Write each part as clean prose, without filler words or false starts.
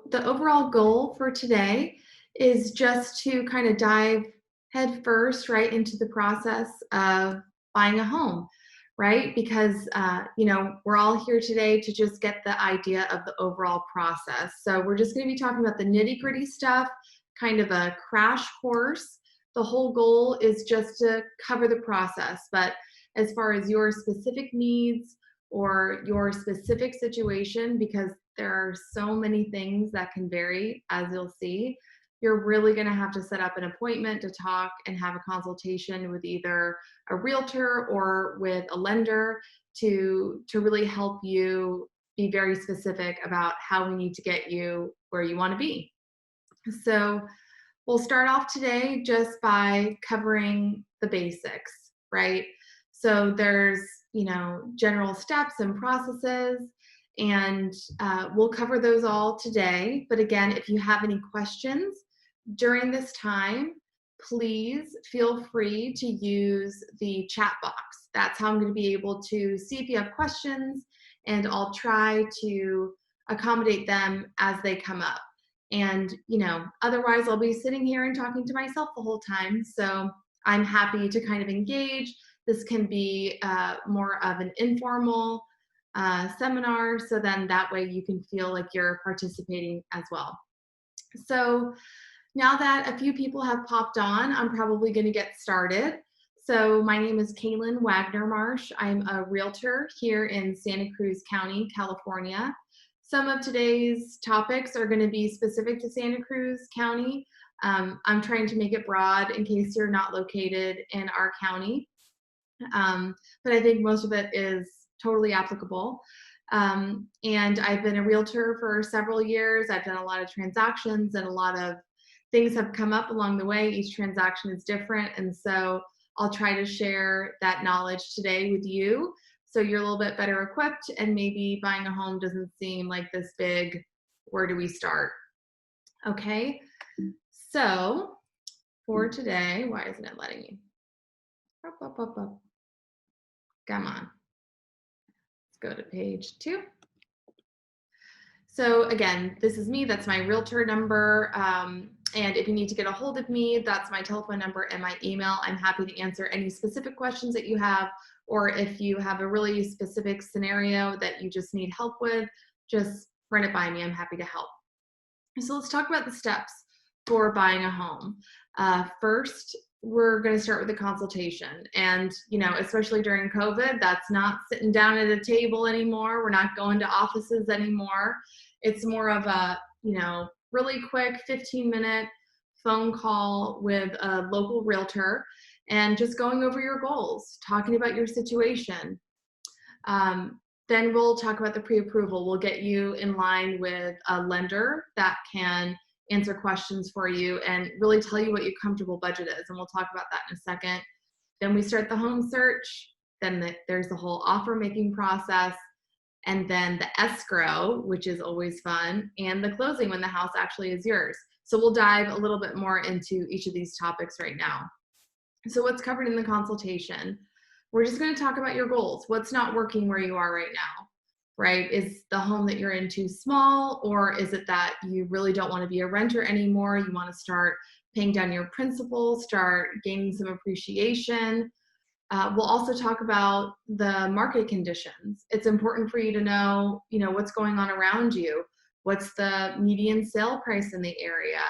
The overall goal for today is just to kind of dive head first right into the process of buying a home, right? Because we're all here today to just get the idea of the overall process. So we're just going to be talking about the nitty-gritty stuff, kind of a crash course. The whole goal is just to cover the process, but as far as your specific needs or your specific situation, because there are so many things that can vary, as you'll see, you're really going to have to set up an appointment to talk and have a consultation with either a realtor or with a lender to really help you be very specific about how we need to get you where you want to be. So we'll start off today just by covering the basics, right? So there's, general steps and processes, and we'll cover those all today. But again, if you have any questions during this time, please feel free to use the chat box. That's how I'm going to be able to see if you have questions, and I'll try to accommodate them as they come up. And, otherwise I'll be sitting here and talking to myself the whole time. So I'm happy to kind of engage. This can be more of an informal seminar. So then that way you can feel like you're participating as well. So now that a few people have popped on, I'm probably going to get started. So my name is Kaelin Wagnermarsh. I'm a realtor here in Santa Cruz County, California. Some of today's topics are going to be specific to Santa Cruz County. I'm trying to make it broad in case you're not located in our county. But I think most of it is totally applicable. And I've been a realtor for several years. I've done a lot of transactions, and a lot of things have come up along the way. Each transaction is different. And so I'll try to share that knowledge today with you, so you're a little bit better equipped, and maybe buying a home doesn't seem like this big, where do we start? Okay, so for today, why isn't it letting me? Up. Come on. Let's go to page 2. So again, this is me. That's my realtor number. And if you need to get a hold of me, that's my telephone number and my email. I'm happy to answer any specific questions that you have, or if you have a really specific scenario that you just need help with, just run it by me. I'm happy to help. So let's talk about the steps for buying a home. First, we're going to start with a consultation. And, especially during COVID, that's not sitting down at a table anymore. We're not going to offices anymore. It's more of a, really quick 15-minute phone call with a local realtor and just going over your goals, talking about your situation. Then we'll talk about the pre-approval. We'll get you in line with a lender that can answer questions for you and really tell you what your comfortable budget is. And we'll talk about that in a second. Then we start the home search. Then there's the whole offer making process. And then the escrow, which is always fun, and the closing when the house actually is yours. So we'll dive a little bit more into each of these topics right now. So what's covered in the consultation? We're just going to talk about your goals. What's not working where you are right now, right? Is the home that you're in too small, or is it that you really don't want to be a renter anymore? You want to start paying down your principal, start gaining some appreciation. We'll also talk about the market conditions. It's important for you to know, what's going on around you. What's the median sale price in the area?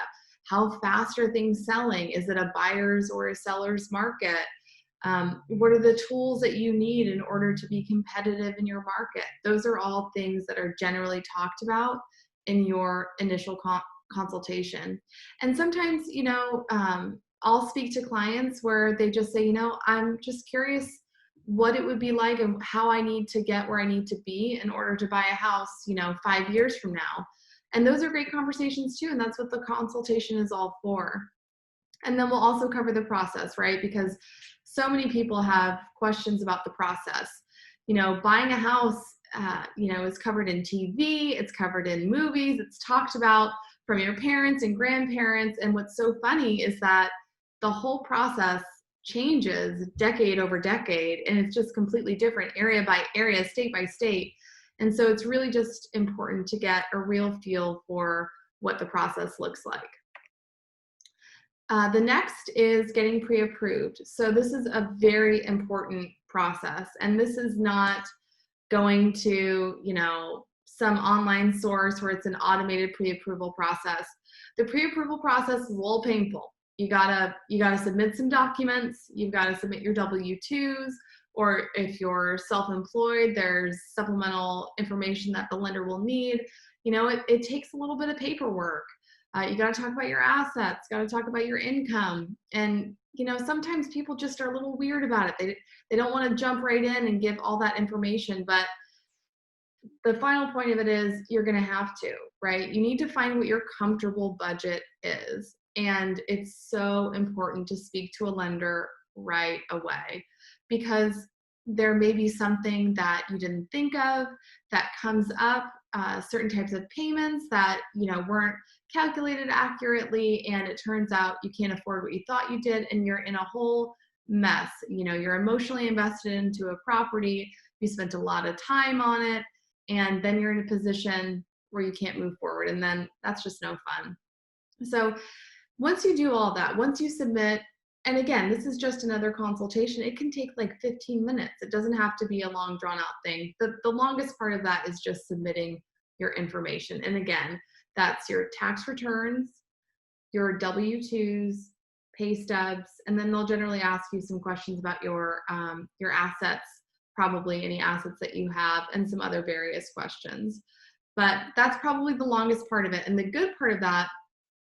How fast are things selling? Is it a buyer's or a seller's market? What are the tools that you need in order to be competitive in your market? Those are all things that are generally talked about in your initial consultation. And sometimes, I'll speak to clients where they just say, I'm just curious what it would be like and how I need to get where I need to be in order to buy a house, 5 years from now. And those are great conversations too. And that's what the consultation is all for. And then we'll also cover the process, right? Because so many people have questions about the process. Buying a house, is covered in TV, it's covered in movies, it's talked about from your parents and grandparents. And what's so funny is that the whole process changes decade over decade, and it's just completely different area by area, state by state. And so it's really just important to get a real feel for what the process looks like. The next is getting pre-approved. So this is a very important process, and this is not going to, some online source where it's an automated pre-approval process. The pre-approval process is a little painful. You gotta submit some documents. You've got to submit your W-2s, or if you're self-employed, there's supplemental information that the lender will need. It takes a little bit of paperwork. You got to talk about your assets, got to talk about your income. And, sometimes people just are a little weird about it. They don't want to jump right in and give all that information. But the final point of it is you're going to have to, right? You need to find what your comfortable budget is. And it's so important to speak to a lender right away, because there may be something that you didn't think of that comes up, certain types of payments that weren't calculated accurately, and it turns out you can't afford what you thought you did, and you're in a whole mess. You're emotionally invested into a property, you spent a lot of time on it, and then you're in a position where you can't move forward, and then that's just no fun. So once you do all that, once you submit, and again, this is just another consultation, it can take like 15 minutes. It doesn't have to be a long drawn out thing. The longest part of that is just submitting your information. And again, that's your tax returns, your W-2s, pay stubs, and then they'll generally ask you some questions about your assets, probably any assets that you have, and some other various questions. But that's probably the longest part of it. And the good part of that,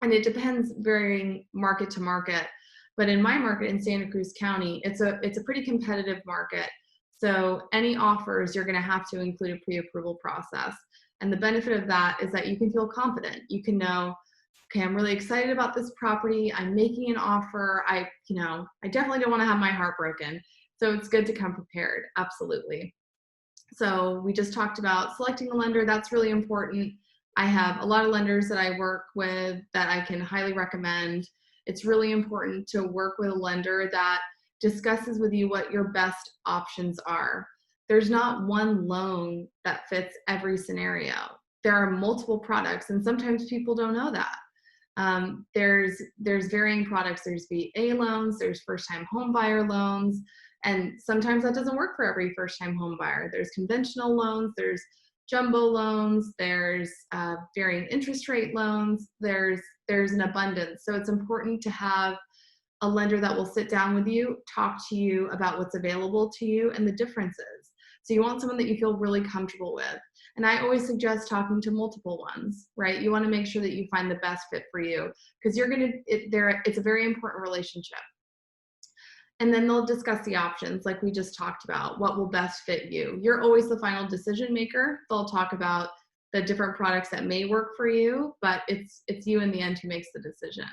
and it depends varying market to market, but in my market in Santa Cruz County, it's a pretty competitive market. So any offers, you're going to have to include a pre-approval process. And the benefit of that is that you can feel confident. You can know, okay, I'm really excited about this property. I'm making an offer. I definitely don't want to have my heart broken. So it's good to come prepared. Absolutely. So we just talked about selecting a lender. That's really important. I have a lot of lenders that I work with that I can highly recommend. It's really important to work with a lender that discusses with you what your best options are. There's not one loan that fits every scenario. There are multiple products, and sometimes people don't know that. There's varying products. There's VA loans, there's first-time home buyer loans, and sometimes that doesn't work for every first-time home buyer. There's conventional loans, there's jumbo loans, there's varying interest rate loans, there's an abundance. So it's important to have a lender that will sit down with you, talk to you about what's available to you and the differences. So you want someone that you feel really comfortable with. And I always suggest talking to multiple ones, right? You want to make sure that you find the best fit for you, because it's a very important relationship. And then they'll discuss the options like we just talked about, what will best fit you. You're always the final decision maker. They'll talk about the different products that may work for you, but it's you in the end who makes the decision.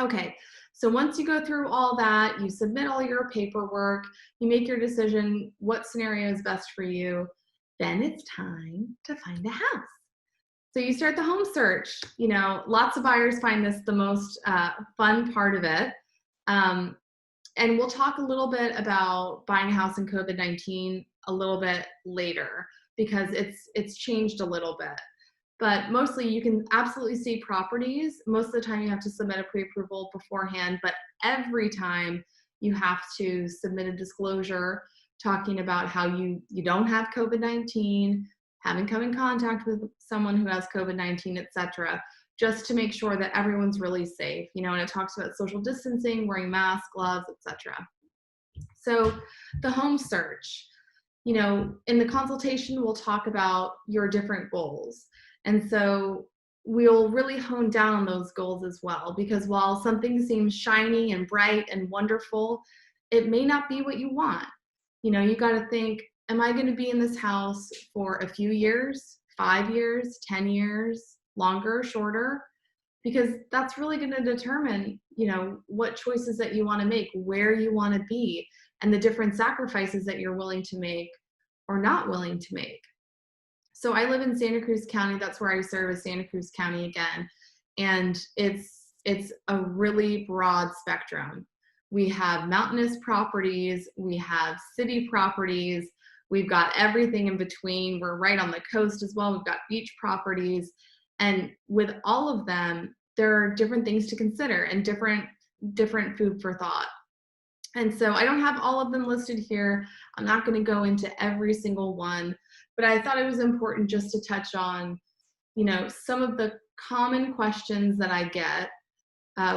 Okay, so once you go through all that, you submit all your paperwork, you make your decision, what scenario is best for you, then it's time to find a house. So you start the home search. Lots of buyers find this the most fun part of it. And we'll talk a little bit about buying a house in COVID-19 a little bit later, because it's changed a little bit. But mostly you can absolutely see properties. Most of the time you have to submit a pre-approval beforehand, but every time you have to submit a disclosure talking about how you don't have COVID-19, haven't come in contact with someone who has COVID-19, etc., just to make sure that everyone's really safe. And it talks about social distancing, wearing masks, gloves, etc. So the home search, in the consultation, we'll talk about your different goals. And so we'll really hone down on those goals as well, because while something seems shiny and bright and wonderful, it may not be what you want. You got to think, am I going to be in this house for a few years, 5 years, 10 years, longer, shorter? Because that's really going to determine, what choices that you want to make, where you want to be, and the different sacrifices that you're willing to make or not willing to make. So I live in Santa Cruz County. That's where I serve, as Santa Cruz County again. And it's a really broad spectrum. We have mountainous properties, we have city properties, We've got everything in between. We're right on the coast as well. We've got beach properties. And with all of them, there are different things to consider and different food for thought. And so I don't have all of them listed here. I'm not going to go into every single one, but I thought it was important just to touch on, you know, some of the common questions that I get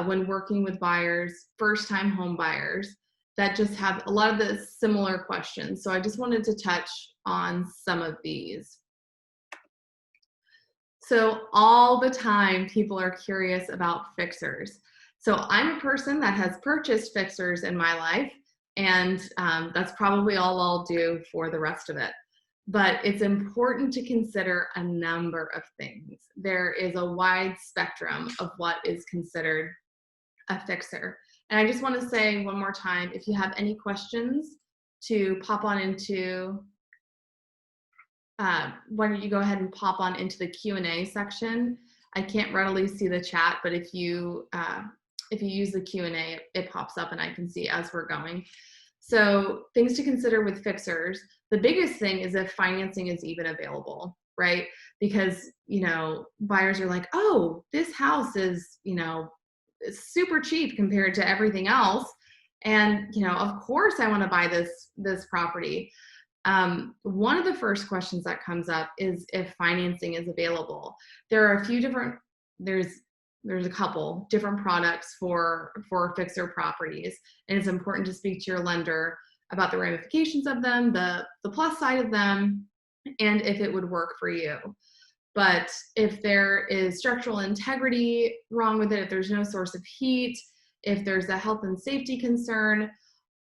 when working with buyers, first-time home buyers, that just have a lot of the similar questions. So I just wanted to touch on some of these. So all the time, people are curious about fixers. So I'm a person that has purchased fixers in my life, and that's probably all I'll do for the rest of it. But it's important to consider a number of things. There is a wide spectrum of what is considered a fixer. And I just want to say one more time, if you have any questions, to pop on into, why don't you go ahead and pop on into the Q&A section. I can't readily see the chat, but if you use the Q&A, it pops up and I can see as we're going. So things to consider with fixers. The biggest thing is if financing is even available, right? Because, you know, buyers are like, oh, this house is, you know, it's super cheap compared to everything else. And, you know, of course I want to buy this property. One of the first questions that comes up is if financing is available. There are a few different, there's a couple different products for fixer properties, and it's important to speak to your lender about the ramifications of them, the plus side of them, and if it would work for you. But if there is structural integrity wrong with it, if there's no source of heat, if there's a health and safety concern,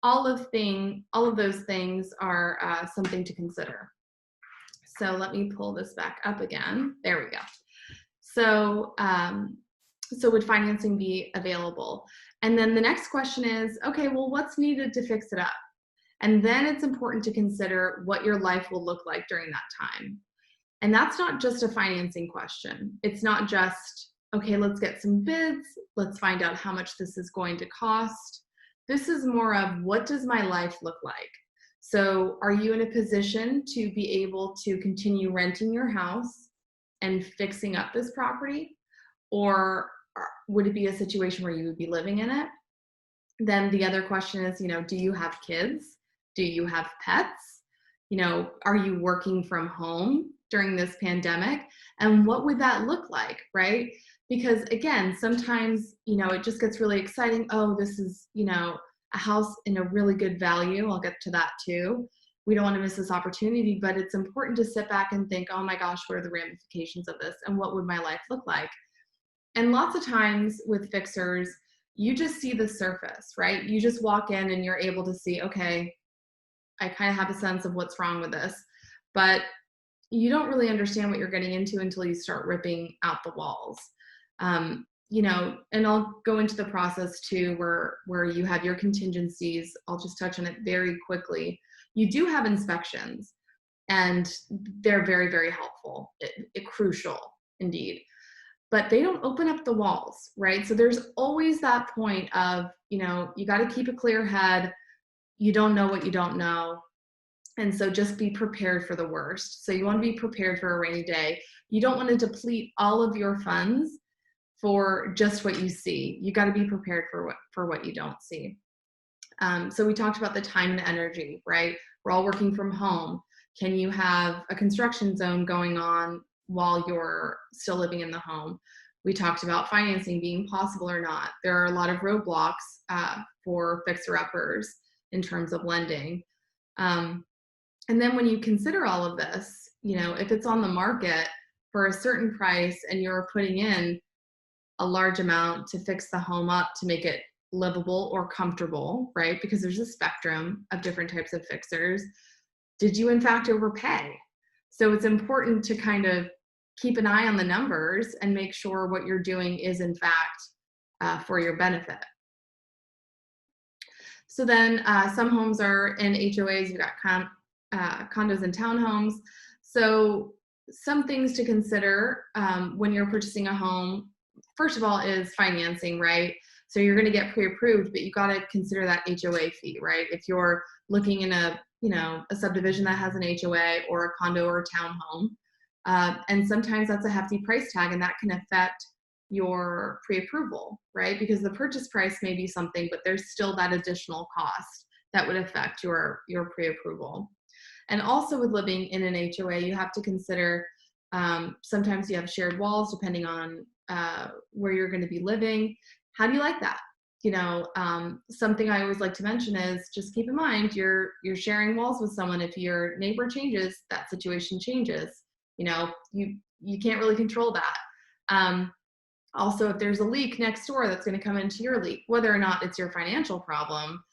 all of those things are something to consider. So let me pull this back up again. There we go. So, so would financing be available? And then the next question is, okay, well, what's needed to fix it up? And then it's important to consider what your life will look like during that time. And that's not just a financing question. It's not just, okay, let's get some bids. Let's find out how much this is going to cost. This is more of, what does my life look like? So are you in a position to be able to continue renting your house and fixing up this property? Or would it be a situation where you would be living in it? Then the other question is, you know, do you have kids? Do you have pets? You know, are you working from home during this pandemic? And what would that look like, right? Because again, sometimes, you know, it just gets really exciting. Oh, this is, you know, a house in a really good value. I'll get to that too. We don't want to miss this opportunity, but it's important to sit back and think, oh my gosh, what are the ramifications of this? And what would my life look like? And lots of times with fixers, you just see the surface, right? You just walk in and you're able to see, okay, I kind of have a sense of what's wrong with this, but you don't really understand what you're getting into until you start ripping out the walls. You know, and I'll go into the process too, where you have your contingencies. I'll just touch on it very quickly. You do have inspections, and they're very, very helpful, crucial indeed. But they don't open up the walls, right? So there's always that point of, you know, you got to keep a clear head. You don't know what you don't know. And so just be prepared for the worst. So you want to be prepared for a rainy day. You don't want to deplete all of your funds for just what you see. You got to be prepared for what you don't see. So we talked about the time and energy, right? We're all working from home. Can you have a construction zone going on while you're still living in the home? We talked about financing being possible or not. There are a lot of roadblocks for fixer-uppers in terms of lending. And then when you consider all of this, you know, if it's on the market for a certain price and you're putting in a large amount to fix the home up to make it livable or comfortable, right? Because there's a spectrum of different types of fixers. Did you in fact overpay? So it's important to kind of keep an eye on the numbers and make sure what you're doing is in fact for your benefit. So then some homes are in HOAs, you've got condos and townhomes. So some things to consider when you're purchasing a home, first of all, is financing, right? So you're going to get pre-approved, but you got to consider that HOA fee, right? If you're looking in a a subdivision that has an HOA or a condo or a townhome. And sometimes that's a hefty price tag, and that can affect your pre-approval, right? Because the purchase price may be something, but there's still that additional cost that would affect your pre-approval. And also with living in an HOA, you have to consider sometimes you have shared walls depending on where you're going to be living. How do you like that? Something I always like to mention is just keep in mind you're sharing walls with someone. If your neighbor changes, that situation changes. You can't really control that. Also, if there's a leak next door that's going to come into your leak, whether or not it's your financial problem,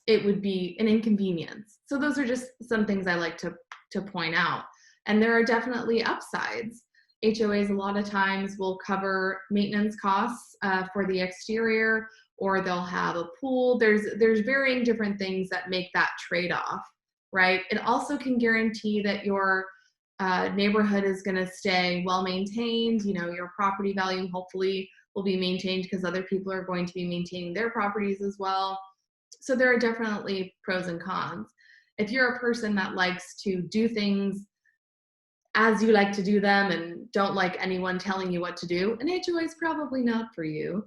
it would be an inconvenience. So those are just some things I like to point out. And there are definitely upsides. HOAs a lot of times will cover maintenance costs for the exterior, or they'll have a pool. There's varying different things that make that trade-off, right? It also can guarantee that your neighborhood is going to stay well maintained. Your property value hopefully will be maintained because other people are going to be maintaining their properties as well. So there are definitely pros and cons. If you're a person that likes to do things as you like to do them and don't like anyone telling you what to do, an HOA is probably not for you.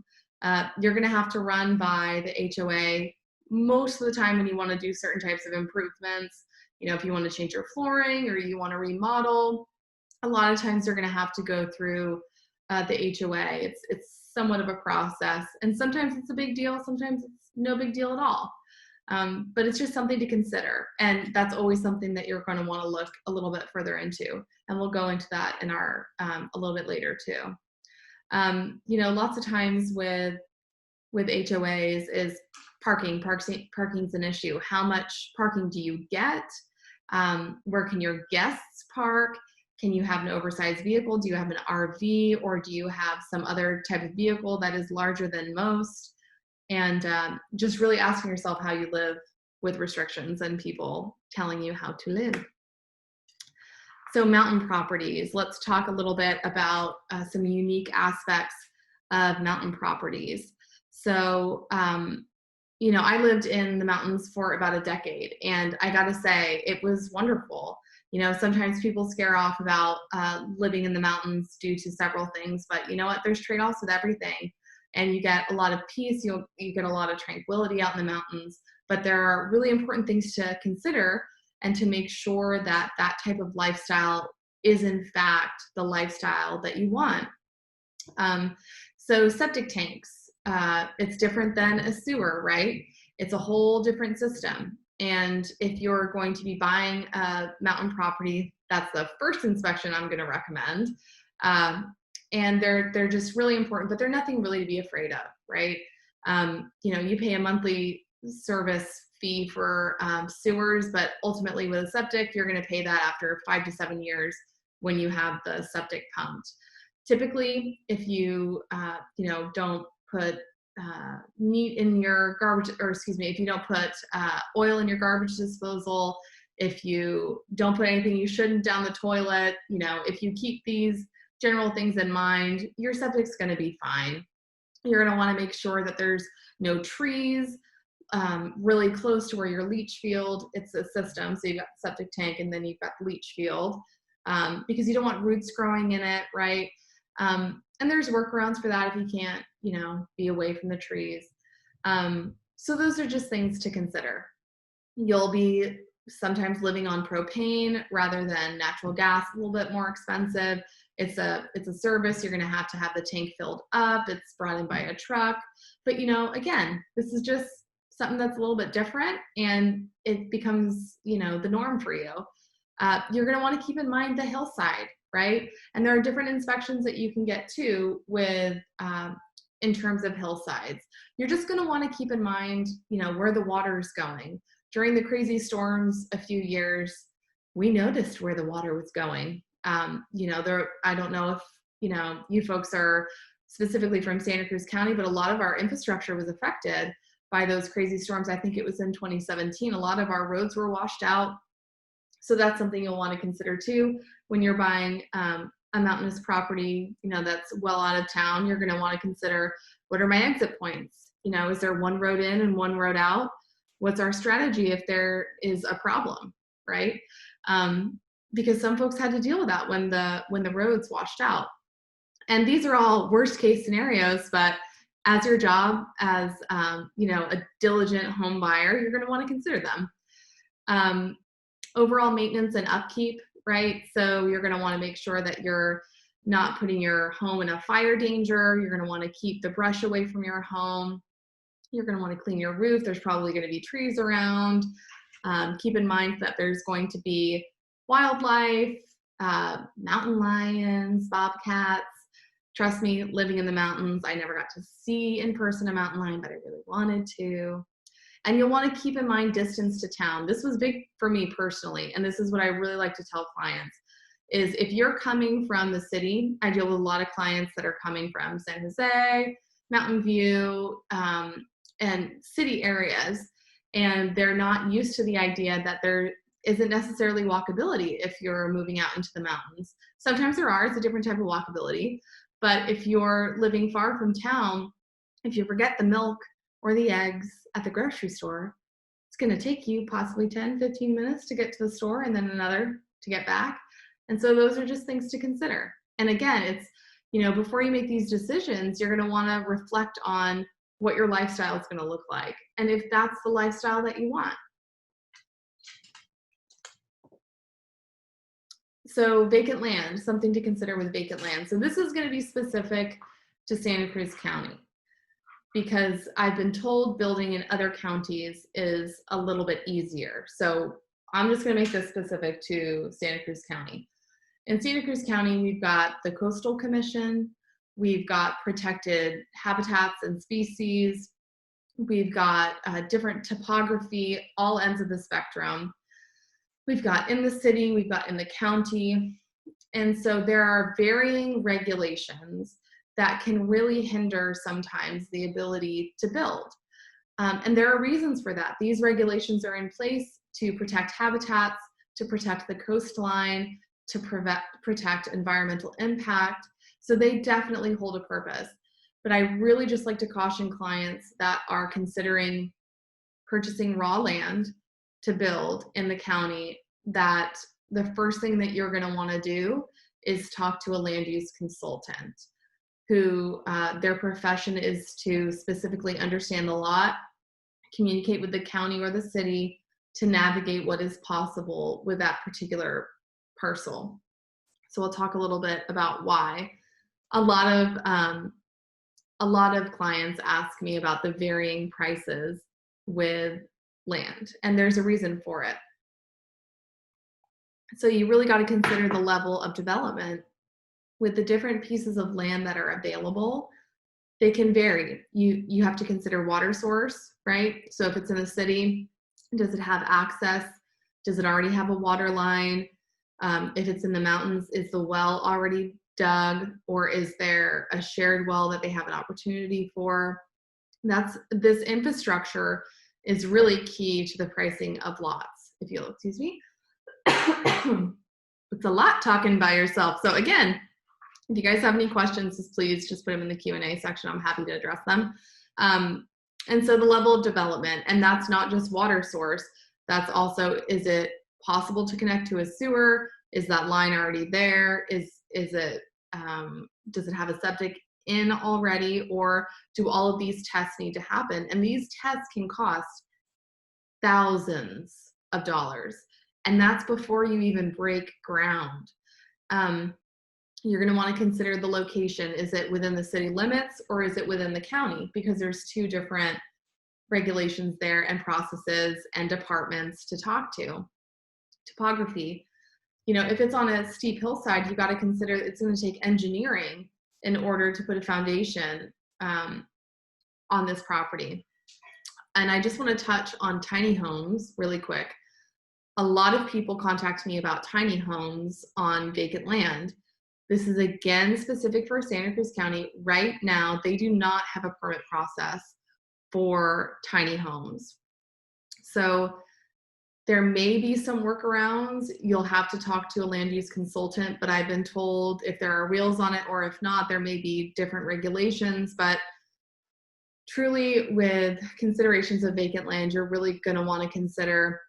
You're going to have to run by the HOA most of the time when you want to do certain types of improvements. If you want to change your flooring or you want to remodel, a lot of times you're going to have to go through the HOA. It's somewhat of a process, and sometimes it's a big deal, sometimes it's no big deal at all. But it's just something to consider, and that's always something that you're going to want to look a little bit further into, and we'll go into that in our a little bit later too. Lots of times with HOAs is parking's an issue. How much parking do you get? Where can your guests park? Can you have an oversized vehicle? Do you have an RV, or do you have some other type of vehicle that is larger than most? And just really asking yourself how you live with restrictions and people telling you how to live. So mountain properties, let's talk a little bit about some unique aspects of mountain properties. So, I lived in the mountains for about a decade, and I gotta say, it was wonderful. Sometimes people scare off about living in the mountains due to several things, but you know what? There's trade-offs with everything. And you get a lot of peace, you get a lot of tranquility out in the mountains, but there are really important things to consider and to make sure that that type of lifestyle is in fact the lifestyle that you want. So septic tanks, it's different than a sewer, right? It's a whole different system. And if you're going to be buying a mountain property, that's the first inspection I'm going to recommend. And they're just really important, but they're nothing really to be afraid of, right? You pay a monthly service fee for sewers, but ultimately with a septic, you're going to pay that after 5 to 7 years when you have the septic pumped. Typically, if you don't put meat in your garbage, or excuse me, if you don't put oil in your garbage disposal, if you don't put anything you shouldn't down the toilet, if you keep these general things in mind, your septic's going to be fine. You're going to want to make sure that there's no trees really close to where your leach field. It's a system, so you've got the septic tank and then you've got the leach field, because you don't want roots growing in it, right? And there's workarounds for that if you can't, be away from the trees. So those are just things to consider. You'll be sometimes living on propane rather than natural gas, a little bit more expensive. It's a service. You're going to have the tank filled up. It's brought in by a truck. But, again, this is just something that's a little bit different, and it becomes, the norm for you. You're going to want to keep in mind the hillside, right? And there are different inspections that you can get to with, in terms of hillsides. You're just going to want to keep in mind, where the water is going. During the crazy storms a few years, we noticed where the water was going. I don't know if, you folks are specifically from Santa Cruz County, but a lot of our infrastructure was affected by those crazy storms. I think it was in 2017. A lot of our roads were washed out. So that's something you'll want to consider too. When you're buying a mountainous property, that's well out of town, you're going to want to consider, what are my exit points? Is there one road in and one road out? What's our strategy if there is a problem, right? Because some folks had to deal with that when the roads washed out. And these are all worst case scenarios, but as your job as a diligent home buyer, you're going to want to consider them. Overall maintenance and upkeep, right? So you're going to want to make sure that you're not putting your home in a fire danger. You're going to want to keep the brush away from your home. You're going to want to clean your roof. There's probably going to be trees around. Keep in mind that there's going to be wildlife, mountain lions, bobcats. Trust me, living in the mountains, I never got to see in person a mountain lion, but I really wanted to. And you'll want to keep in mind distance to town. This was big for me personally, and this is what I really like to tell clients, is if you're coming from the city, I deal with a lot of clients that are coming from San Jose, Mountain View, and city areas, and they're not used to the idea that there isn't necessarily walkability if you're moving out into the mountains. Sometimes there are, it's a different type of walkability, but if you're living far from town, if you forget the milk or the eggs at the grocery store, it's going to take you possibly 10, 15 minutes to get to the store and then another to get back. And so those are just things to consider. And again, it's, before you make these decisions, you're going to want to reflect on what your lifestyle is going to look like, and if that's the lifestyle that you want. So vacant land, something to consider with vacant land. So this is going to be specific to Santa Cruz County, because I've been told building in other counties is a little bit easier. So I'm just going to make this specific to Santa Cruz County. In Santa Cruz County, we've got the Coastal Commission, we've got protected habitats and species, we've got different topography, all ends of the spectrum. We've got in the city, we've got in the county. And so there are varying regulations that can really hinder sometimes the ability to build. And there are reasons for that. These regulations are in place to protect habitats, to protect the coastline, to protect environmental impact. So they definitely hold a purpose. But I really just like to caution clients that are considering purchasing raw land to build in the county that the first thing that you're going to want to do is talk to a land use consultant who their profession is to specifically understand the lot, communicate with the county or the city to navigate what is possible with that particular parcel. So we'll talk a little bit about why. A lot of clients ask me about the varying prices with land, and there's a reason for it. So you really got to consider the level of development with the different pieces of land that are available. They can vary. You have to consider water source, right? So if it's in a city, does it have access? Does it already have a water line? If it's in the mountains, is the well already dug, or is there a shared well that they have an opportunity for? This infrastructure is really key to the pricing of lots. If you'll excuse me. It's a lot talking by yourself. So again, if you guys have any questions, please just put them in the Q&A section. I'm happy to address them. And so the level of development, and that's not just water source. That's also, is it possible to connect to a sewer? Is that line already there? Does it have a septic in already, or do all of these tests need to happen? And these tests can cost thousands of dollars, and that's before you even break ground. You're going to want to consider the location. Is it within the city limits, or is it within the county? Because there's two different regulations there and processes and departments to talk to. Topography. If it's on a steep hillside, you got to consider it's going to take engineering in order to put a foundation on this property. And I just want to touch on tiny homes really quick. A lot of people contact me about tiny homes on vacant land. This is again specific for Santa Cruz County. Right now, they do not have a permit process for tiny homes. So there may be some workarounds. You'll have to talk to a land use consultant, but I've been told if there are wheels on it, or if not, there may be different regulations. But truly with considerations of vacant land, you're really going to want to consider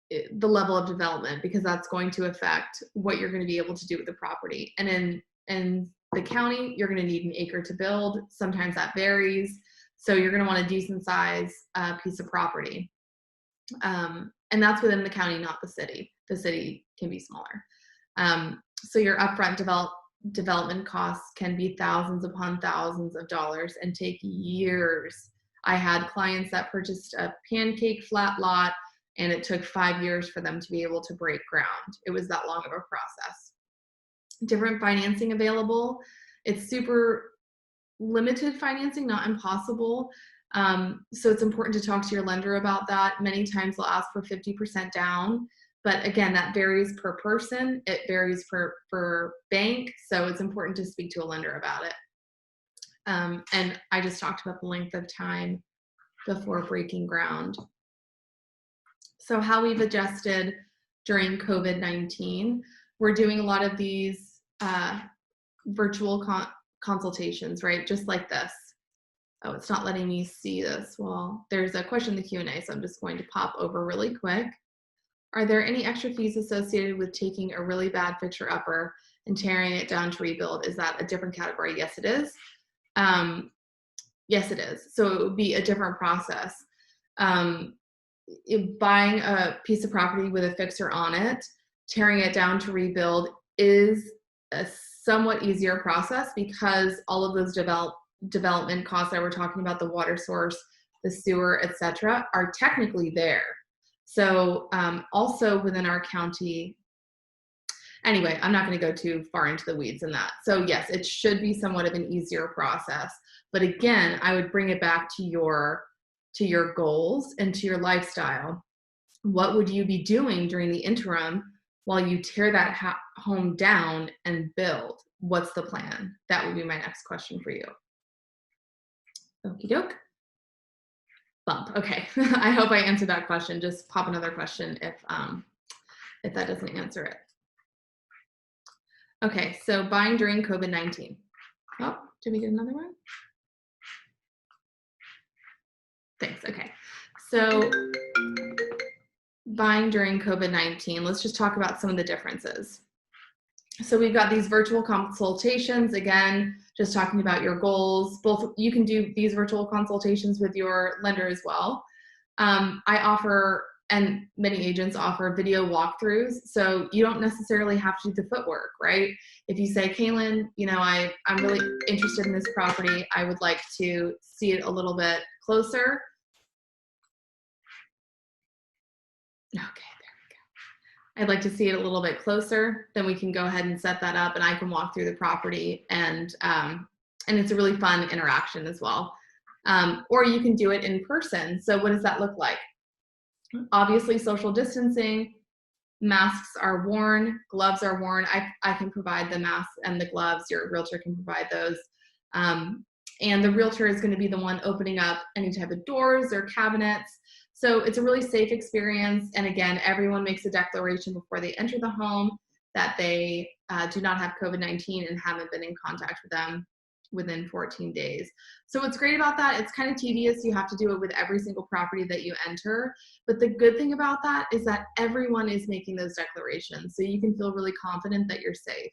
the level of development, because that's going to affect what you're going to be able to do with the property. And in the county, you're going to need an acre to build. Sometimes that varies. So you're going to want a decent size piece of property. And that's within the county, not the city. The city can be smaller. So your upfront development costs can be thousands upon thousands of dollars and take years. I had clients that purchased a pancake flat lot, and it took 5 years for them to be able to break ground. It was that long of a process. Different financing available. It's super limited financing, not impossible. So it's important to talk to your lender about that. Many times they'll ask for 50% down, but again, that varies per person. It varies per bank. So it's important to speak to a lender about it. And I just talked about the length of time before breaking ground. So how we've adjusted during COVID-19, we're doing a lot of these virtual consultations, right? Just like this. Oh, it's not letting me see this. Well, there's a question in the Q&A, so I'm just going to pop over really quick. Are there any extra fees associated with taking a really bad fixer-upper and tearing it down to rebuild? Is that a different category? Yes, it is. Yes, it is. So it would be a different process. Buying a piece of property with a fixer on it, tearing it down to rebuild is a somewhat easier process, because all of those development costs that we're talking about, the water source, the sewer, etc., are technically there. So also within our county, anyway, I'm not going to go too far into the weeds in that. So yes, it should be somewhat of an easier process. But again, I would bring it back to your goals and to your lifestyle. What would you be doing during the interim while you tear that home down and build? What's the plan? That would be my next question for you. Okie doke. Bump. Okay. I hope I answered that question. Just pop another question if that doesn't answer it. Okay. So buying during COVID-19. Oh, did we get another one? Thanks. Okay. So buying during COVID-19, let's just talk about some of the differences. So we've got these virtual consultations, again, just talking about your goals. Both, you can do these virtual consultations with your lender as well. I offer, and many agents offer, video walkthroughs, so you don't necessarily have to do the footwork, right? If you say, Kaelin, you know, I'm really interested in this property, I would like to see it a little bit closer. Okay, there we go. I'd like to see it a little bit closer. Then we can go ahead and set that up, and I can walk through the property, and it's a really fun interaction as well. Or you can do it in person. So what does that look like? Obviously, social distancing, masks are worn, gloves are worn. I can provide the masks and the gloves. Your realtor can provide those. And the realtor is going to be the one opening up any type of doors or cabinets. So it's a really safe experience. And again, everyone makes a declaration before they enter the home that they do not have COVID-19 and haven't been in contact with them within 14 days. So what's great about that, it's kind of tedious. You have to do it with every single property that you enter. But the good thing about that is that everyone is making those declarations. So you can feel really confident that you're safe.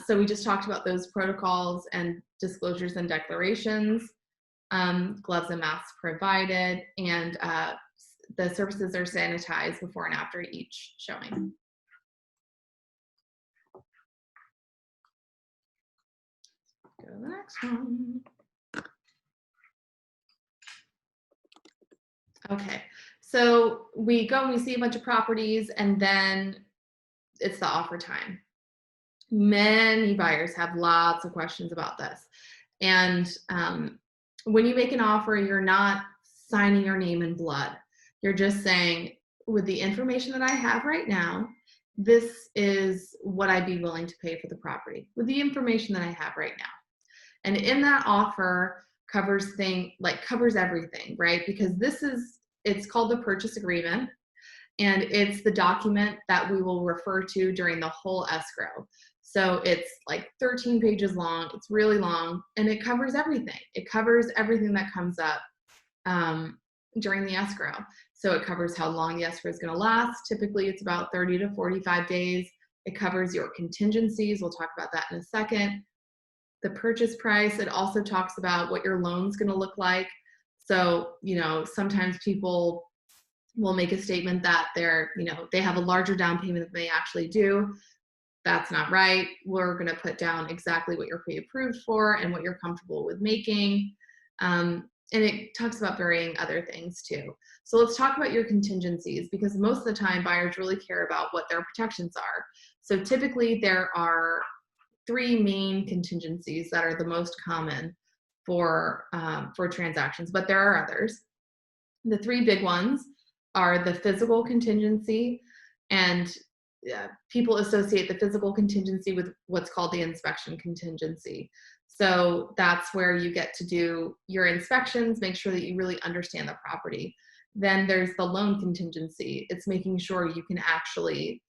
So we just talked about those protocols and disclosures and declarations, gloves and masks provided, and the surfaces are sanitized before and after each showing. Go to the next one. Okay, so we go and we see a bunch of properties, and then it's the offer time. Many buyers have lots of questions about this. And when you make an offer, you're not signing your name in blood. You're just saying, with the information that I have right now, this is what I'd be willing to pay for the property, with the information that I have right now. And in that offer covers everything, right? Because it's called the purchase agreement, and it's the document that we will refer to during the whole escrow. So it's like 13 pages long. It's really long, and it covers everything. It covers everything that comes up during the escrow. So it covers how long the escrow is going to last. Typically, it's about 30 to 45 days. It covers your contingencies. We'll talk about that in a second. The purchase price. It also talks about what your loan's going to look like. So, sometimes people will make a statement that they have a larger down payment than they actually do. That's not right. We're going to put down exactly what you're pre-approved for and what you're comfortable with making. And it talks about varying other things too. So let's talk about your contingencies, because most of the time buyers really care about what their protections are. So typically there are 3 main contingencies that are the most common for transactions, but there are others. The 3 big ones are the physical contingency, and people associate the physical contingency with what's called the inspection contingency. So that's where you get to do your inspections, make sure that you really understand the property. Then there's the loan contingency. It's making sure you can actually,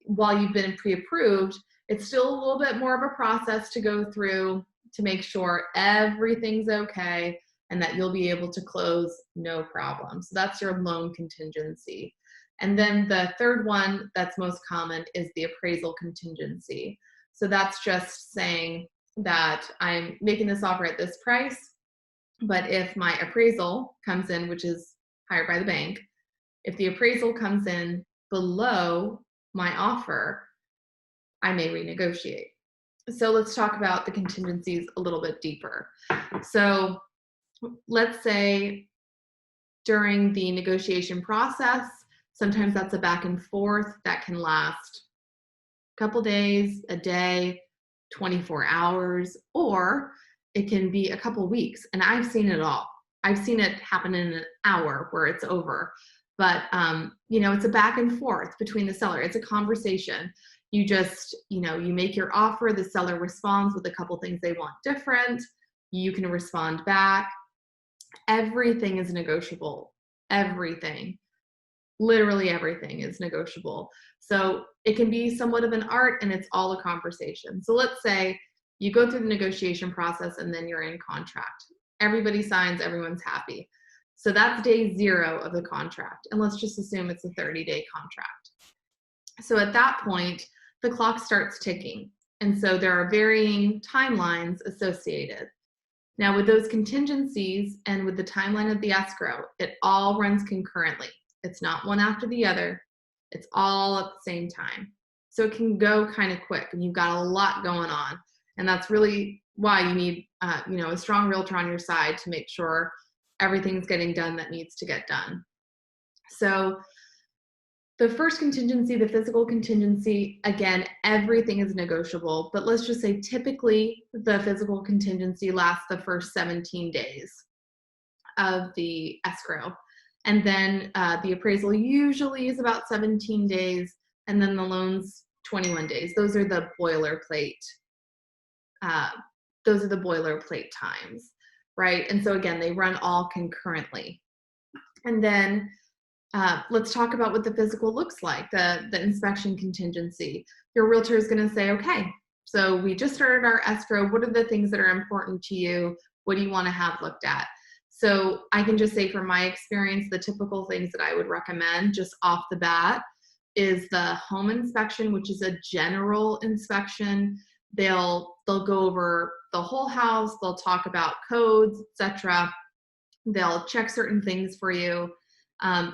while you've been pre-approved, it's still a little bit more of a process to go through to make sure everything's okay and that you'll be able to close no problem. So that's your loan contingency. And then the third one that's most common is the appraisal contingency. So that's just saying that I'm making this offer at this price, but if my appraisal comes in, which is hired by the bank, if the appraisal comes in below my offer, I may renegotiate. So let's talk about the contingencies a little bit deeper. So let's say during the negotiation process, sometimes that's a back and forth that can last a couple days, a day, 24 hours, or it can be a couple weeks. And I've seen it all. I've seen it happen in an hour where it's over. But, it's a back and forth between the seller. It's a conversation. You just, you make your offer. The seller responds with a couple things they want different. You can respond back. Everything is negotiable. Everything. Literally everything is negotiable. So it can be somewhat of an art, and it's all a conversation. So let's say you go through the negotiation process and then you're in contract. Everybody signs, everyone's happy. So that's day 0 of the contract. And let's just assume it's a 30-day contract. So at that point, the clock starts ticking. And so there are varying timelines associated. Now with those contingencies and with the timeline of the escrow, it all runs concurrently. It's not one after the other. It's all at the same time. So it can go kind of quick, and you've got a lot going on. And that's really why you need, a strong realtor on your side to make sure everything's getting done that needs to get done. So the first contingency, the physical contingency, again, everything is negotiable, but let's just say typically the physical contingency lasts the first 17 days of the escrow. And then the appraisal usually is about 17 days, and then the loan's 21 days. Those are the boilerplate. Times, right? And so again, they run all concurrently. And then let's talk about what the physical looks like, the inspection contingency. Your realtor is going to say, okay, so we just started our escrow. What are the things that are important to you? What do you want to have looked at? So I can just say from my experience, the typical things that I would recommend just off the bat is the home inspection, which is a general inspection. They'll go over the whole house. They'll talk about codes, etc. They'll check certain things for you.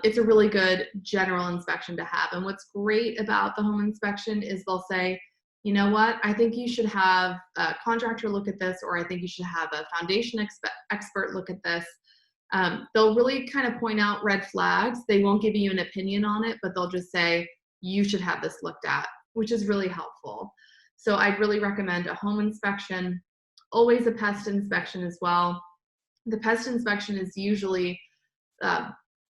It's a really good general inspection to have. And what's great about the home inspection is they'll say, you know what, I think you should have a contractor look at this, or I think you should have a foundation expert look at this. They'll really kind of point out red flags. They won't give you an opinion on it, but they'll just say, you should have this looked at, which is really helpful. So I'd really recommend a home inspection, always a pest inspection as well. The pest inspection is usually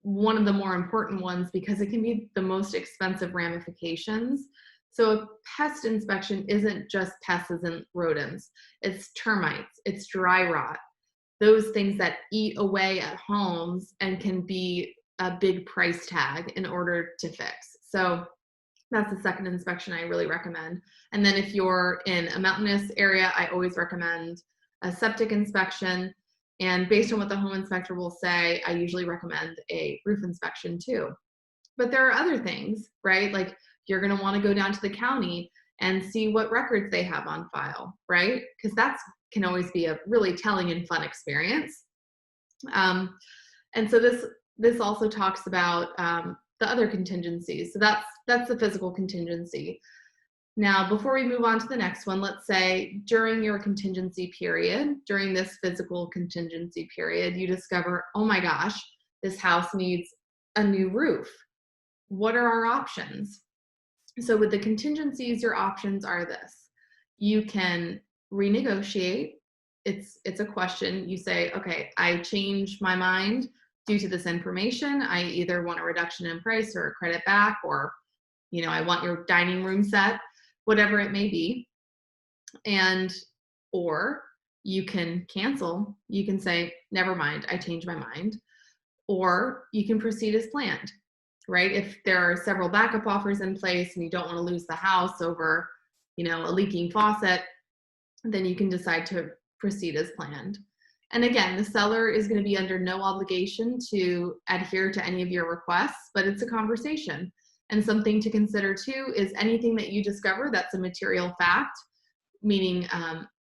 one of the more important ones because it can be the most expensive ramifications. So a pest inspection isn't just pests as in rodents. It's termites, it's dry rot, those things that eat away at homes and can be a big price tag in order to fix. So That's the second inspection I really recommend. And then if you're in a mountainous area, I always recommend a septic inspection. And based on what the home inspector will say, I usually recommend a roof inspection too. But there are other things, right? Like you're going to want to go down to the county and see what records they have on file, right? Because that can always be a really telling and fun experience. And so this also talks about the other contingencies. So that's the physical contingency. Now, before we move on to the next one, let's say during your contingency period, during this physical contingency period, you discover, oh my gosh, this house needs a new roof. What are our options? So with the contingencies, your options are this. You can renegotiate. It's a question. You say, okay, I change my mind due to this information. I either want a reduction in price or a credit back, or, you know, I want your dining room set, whatever it may be. And, or you can cancel. You can say, never mind, I changed my mind. Or you can proceed as planned, right? If there are several backup offers in place and you don't want to lose the house over, you know, a leaking faucet, then you can decide to proceed as planned. And again, the seller is going to be under no obligation to adhere to any of your requests, but it's a conversation. And something to consider too is anything that you discover that's a material fact, meaning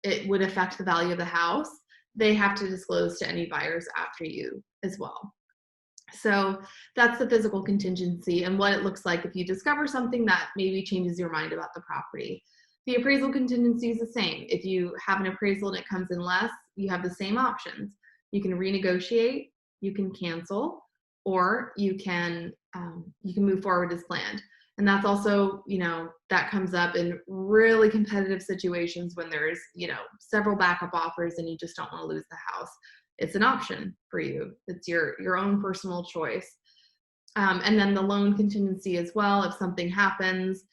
it would affect the value of the house, they have to disclose to any buyers after you as well. So that's the physical contingency and what it looks like if you discover something that maybe changes your mind about the property. The appraisal contingency is the same. If you have an appraisal and it comes in less, you have the same options. You can renegotiate, you can cancel, or you can move forward as planned. And that's also, you know, that comes up in really competitive situations when there's, you know, several backup offers and you just don't want to lose the house. It's an option for you. It's your own personal choice. And then the loan contingency as well. If something happens,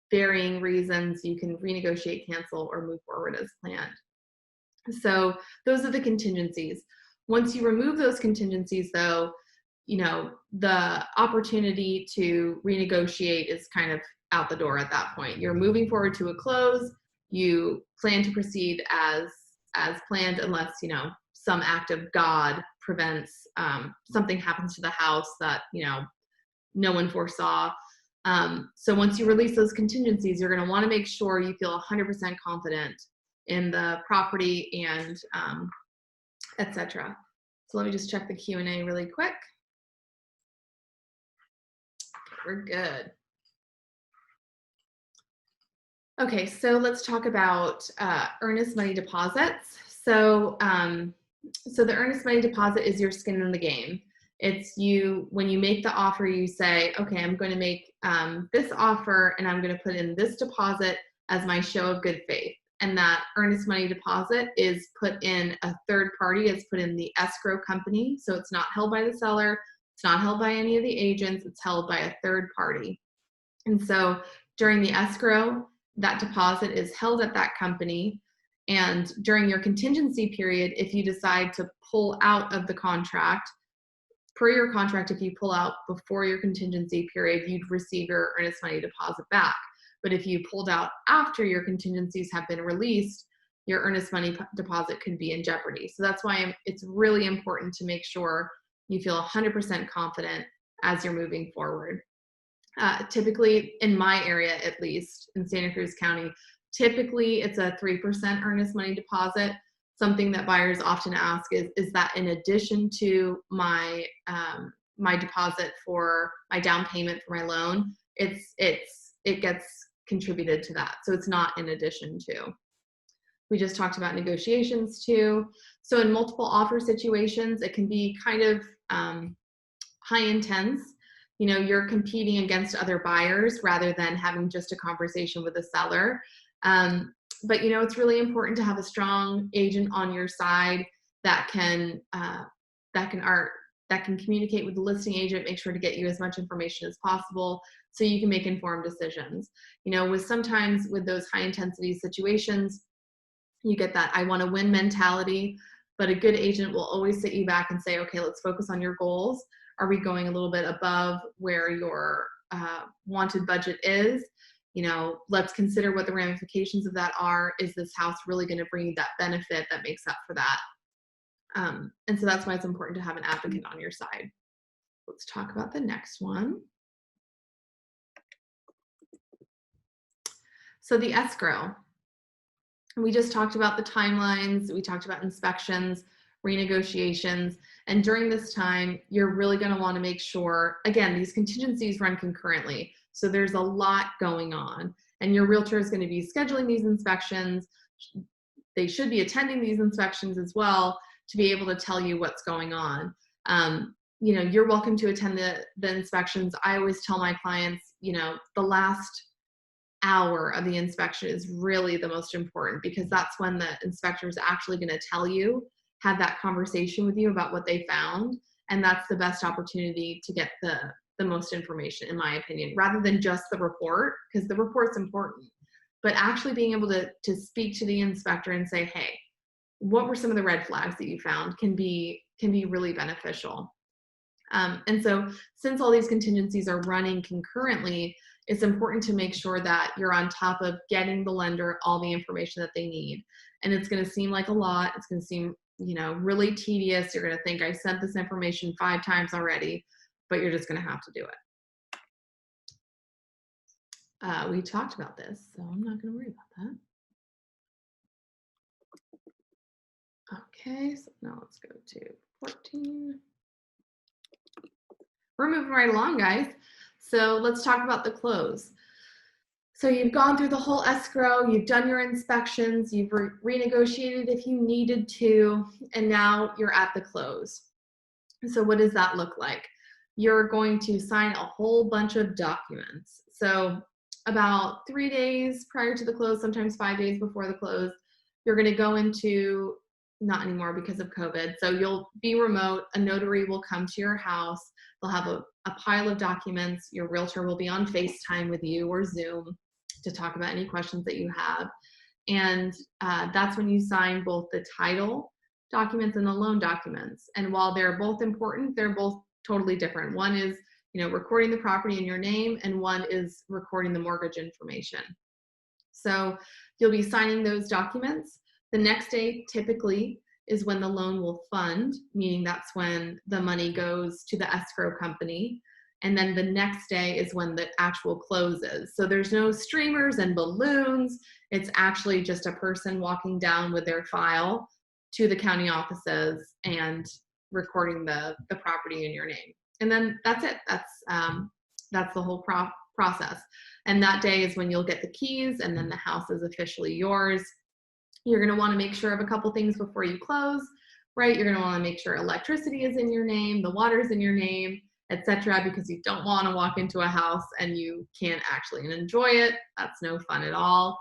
varying reasons, you can renegotiate, cancel, or move forward as planned. So those are the contingencies. Once you remove those contingencies, though, you know, the opportunity to renegotiate is kind of out the door at that point. You're moving forward to a close. You plan to proceed as planned, unless, you know, some act of God prevents something happens to the house that, you know, no one foresaw. So once you release those contingencies, you're going to want to make sure you feel 100% confident in the property and etc. So let me just check the Q&A really quick. We're good. Okay, so let's talk about earnest money deposits. So, so the earnest money deposit is your skin in the game. It's you, when you make the offer, you say, okay, I'm going to make this offer and I'm going to put in this deposit as my show of good faith. And that earnest money deposit is put in a third party. It's put in the escrow company. So it's not held by the seller. It's not held by any of the agents. It's held by a third party. And so during the escrow, that deposit is held at that company. And during your contingency period, if you decide to pull out of the contract, per your contract, if you pull out before your contingency period, you'd receive your earnest money deposit back. But if you pulled out after your contingencies have been released, your earnest money deposit could be in jeopardy. So that's why it's really important to make sure you feel 100% confident as you're moving forward. Typically, in my area, at least in Santa Cruz County, typically it's a 3% earnest money deposit. Something that buyers often ask is that in addition to my my deposit for my down payment for my loan, it gets contributed to that. So it's not in addition to. We just talked about negotiations too. So in multiple offer situations, it can be kind of high intense. You know, you're competing against other buyers rather than having just a conversation with a seller. But you know, it's really important to have a strong agent on your side that can communicate with the listing agent, make sure to get you as much information as possible so you can make informed decisions. You know, sometimes with those high intensity situations, you get that I want to win mentality, but a good agent will always sit you back and say, okay, let's focus on your goals. Are we going a little bit above where your wanted budget is. You know, let's consider what the ramifications of that are. Is this house really going to bring you that benefit that makes up for that? And so that's why it's important to have an advocate on your side. Let's talk about the next one. So the escrow. We just talked about the timelines. We talked about inspections, renegotiations. And during this time, you're really going to want to make sure, again, these contingencies run concurrently. So there's a lot going on. And your realtor is going to be scheduling these inspections. They should be attending these inspections as well to be able to tell you what's going on. You know, you're welcome to attend the inspections. I always tell my clients, you know, the last hour of the inspection is really the most important, because that's when the inspector is actually going to tell you, have that conversation with you about what they found. And that's the best opportunity to get the most information, in my opinion, rather than just the report, because the report's important. But actually being able to speak to the inspector and say, hey, what were some of the red flags that you found can be really beneficial. And so since all these contingencies are running concurrently, it's important to make sure that you're on top of getting the lender all the information that they need. And it's going to seem like a lot. It's going to seem, you know, really tedious. You're going to think, I sent this information 5 times already, but you're just going to have to do it. We talked about this, so I'm not going to worry about that. Okay, so now let's go to 14. We're moving right along, guys. So let's talk about the close. So you've gone through the whole escrow, you've done your inspections, you've renegotiated if you needed to, and now you're at the close. So what does that look like? You're going to sign a whole bunch of documents. So about 3 days prior to the close, sometimes 5 days before the close, you're going to go into, not anymore because of COVID, so you'll be remote. A notary will come to your house. They'll have a pile of documents. Your realtor will be on FaceTime with you or Zoom to talk about any questions that you have. And that's when you sign both the title documents and the loan documents. And while they're both important, they're both totally different. One is, you know, recording the property in your name, and one is recording the mortgage information. So you'll be signing those documents. The next day typically is when the loan will fund, meaning that's when the money goes to the escrow company. And then the next day is when the actual close is. So there's no streamers and balloons. It's actually just a person walking down with their file to the county offices and recording the property in your name. And then that's it. That's the whole process. And that day is when you'll get the keys, and then the house is officially yours. You're going to want to make sure of a couple things before you close, right? You're going to want to make sure electricity is in your name, the water's in your name, etc., because you don't want to walk into a house and you can't actually enjoy it. That's no fun at all.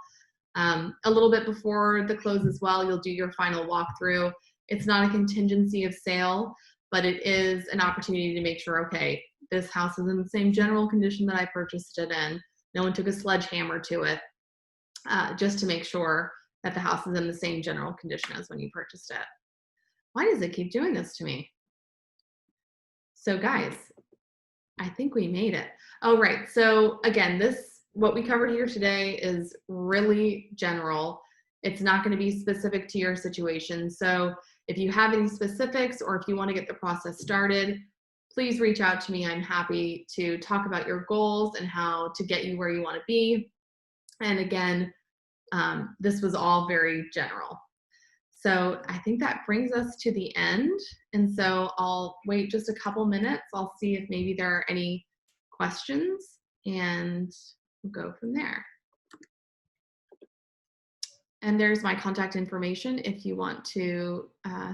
A little bit before the close as well, you'll do your final walkthrough. It's not a contingency of sale, but it is an opportunity to make sure, okay, this house is in the same general condition that I purchased it in. No one took a sledgehammer to it, just to make sure that the house is in the same general condition as when you purchased it. Why does it keep doing this to me? So guys, I think we made it. Oh, right. So again, what we covered here today is really general. It's not going to be specific to your situation. So if you have any specifics, or if you want to get the process started, please reach out to me. I'm happy to talk about your goals and how to get you where you want to be. And again, this was all very general. So I think that brings us to the end. And so I'll wait just a couple minutes. I'll see if maybe there are any questions, and we'll go from there. And there's my contact information if you want to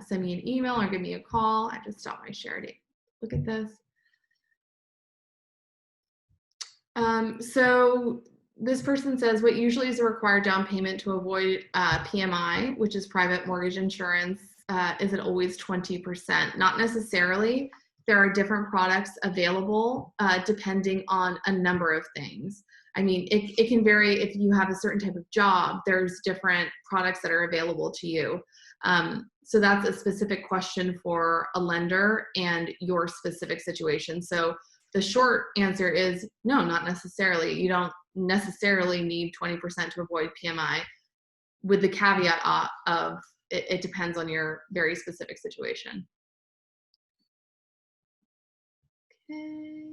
send me an email or give me a call. I just stopped my share date. Look at this. So this person says, what usually is a required down payment to avoid PMI, which is private mortgage insurance? Is it always 20%? Not necessarily. There are different products available depending on a number of things. I mean, it can vary. If you have a certain type of job, there's different products that are available to you. So that's a specific question for a lender and your specific situation. So the short answer is no, not necessarily. You don't necessarily need 20% to avoid PMI, with the caveat of it depends on your very specific situation. Okay.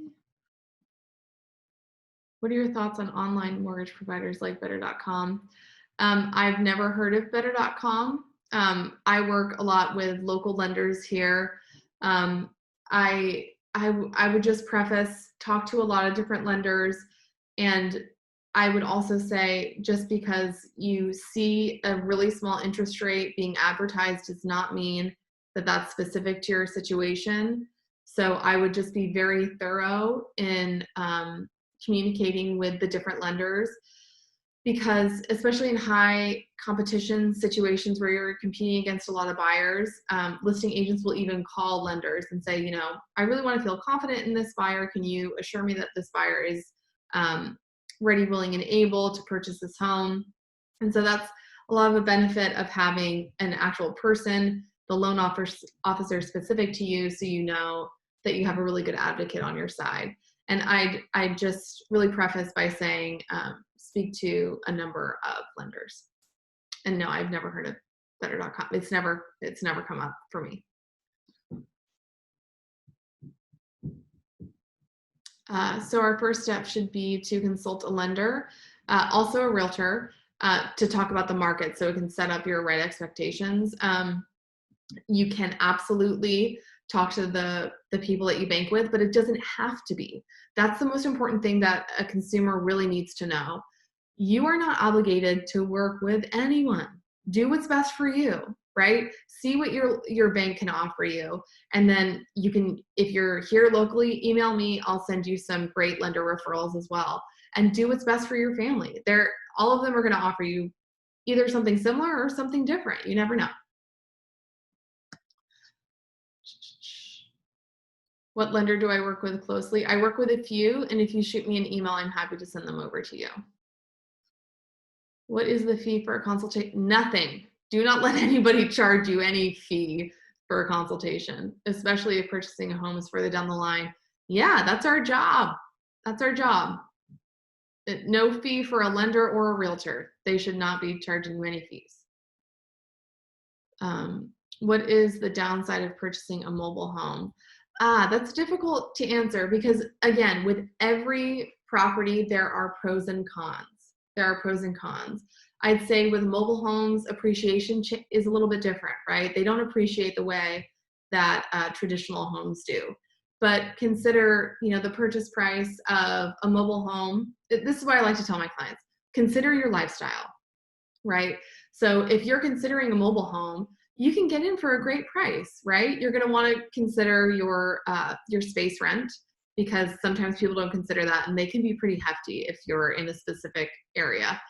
What are your thoughts on online mortgage providers like better.com? I've never heard of better.com. I work a lot with local lenders here. I would just preface, talk to a lot of different lenders, and I would also say just because you see a really small interest rate being advertised does not mean that that's specific to your situation. So I would just be very thorough in communicating with the different lenders, because especially in high competition situations where you're competing against a lot of buyers, listing agents will even call lenders and say, you know, I really want to feel confident in this buyer. Can you assure me that this buyer is ready, willing, and able to purchase this home? And so that's a lot of a benefit of having an actual person, the loan officer specific to you, so you know that you have a really good advocate on your side. And I'd just really preface by saying, speak to a number of lenders. And no, I've never heard of better.com. It's never come up for me. So our first step should be to consult a lender, also a realtor, to talk about the market so it can set up your right expectations. You can absolutely talk to the people that you bank with, but it doesn't have to be. That's the most important thing that a consumer really needs to know. You are not obligated to work with anyone. Do what's best for you, right? See what your bank can offer you. And then you can, if you're here locally, email me. I'll send you some great lender referrals as well. And do what's best for your family. All of them are going to offer you either something similar or something different. You never know. What lender do I work with closely? I work with a few, and if you shoot me an email, I'm happy to send them over to you. What is the fee for a consultation? Nothing. Do not let anybody charge you any fee for a consultation, especially if purchasing a home is further down the line. Yeah, that's our job. That's our job. No fee for a lender or a realtor. They should not be charging you any fees. What is the downside of purchasing a mobile home? That's difficult to answer because, again, with every property, there are pros and cons. There are pros and cons. I'd say with mobile homes, appreciation is a little bit different, right? They don't appreciate the way that traditional homes do. But consider, the purchase price of a mobile home. This is what I like to tell my clients. Consider your lifestyle, right? So if you're considering a mobile home, you can get in for a great price, right? You're going to want to consider your space rent, because sometimes people don't consider that, and they can be pretty hefty if you're in a specific area.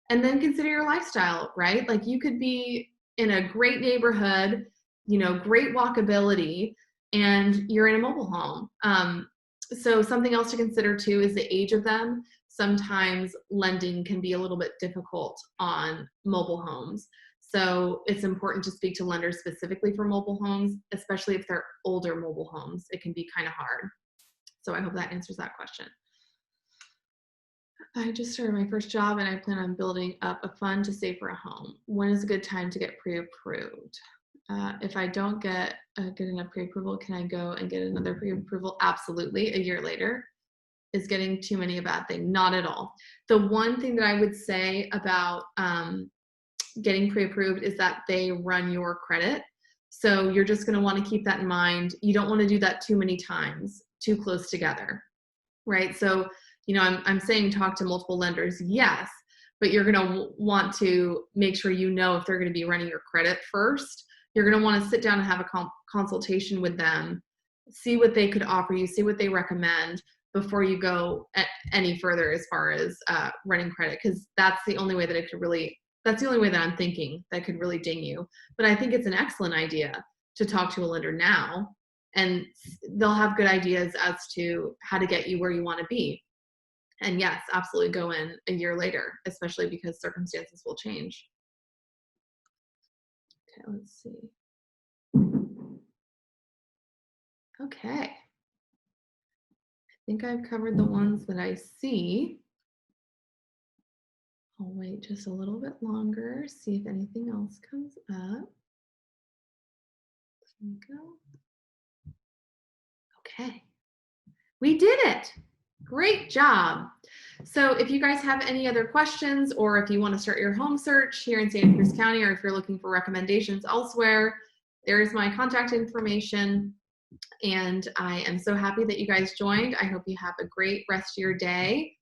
And then consider your lifestyle, right? Like you could be in a great neighborhood, great walkability, and you're in a mobile home. So something else to consider too is the age of them. Sometimes lending can be a little bit difficult on mobile homes. So it's important to speak to lenders specifically for mobile homes, especially if they're older mobile homes. It can be kind of hard. So I hope that answers that question. I just started my first job and I plan on building up a fund to save for a home. When is a good time to get pre-approved? If I don't get a good enough pre-approval, can I go and get another pre-approval? Absolutely. A year later. Is getting too many a bad thing? Not at all. The one thing that I would say about getting pre-approved is that they run your credit. So you're just going to want to keep that in mind. You don't want to do that too many times, too close together, right? So, I'm saying talk to multiple lenders, yes, but you're going to want to make sure if they're going to be running your credit first. You're going to want to sit down and have a consultation with them, see what they could offer you, see what they recommend before you go any further as far as running credit, because that's the only way that that's the only way that I'm thinking that could really ding you. But I think it's an excellent idea to talk to a lender now, and they'll have good ideas as to how to get you where you want to be. And yes, absolutely go in a year later, especially because circumstances will change. Okay, let's see. Okay. think I've covered the ones that I see. I'll wait just a little bit longer, see if anything else comes up. There we go. Okay, we did it. Great job. So if you guys have any other questions, or if you want to start your home search here in Santa Cruz County, or if you're looking for recommendations elsewhere, there's my contact information. And I am so happy that you guys joined. I hope you have a great rest of your day.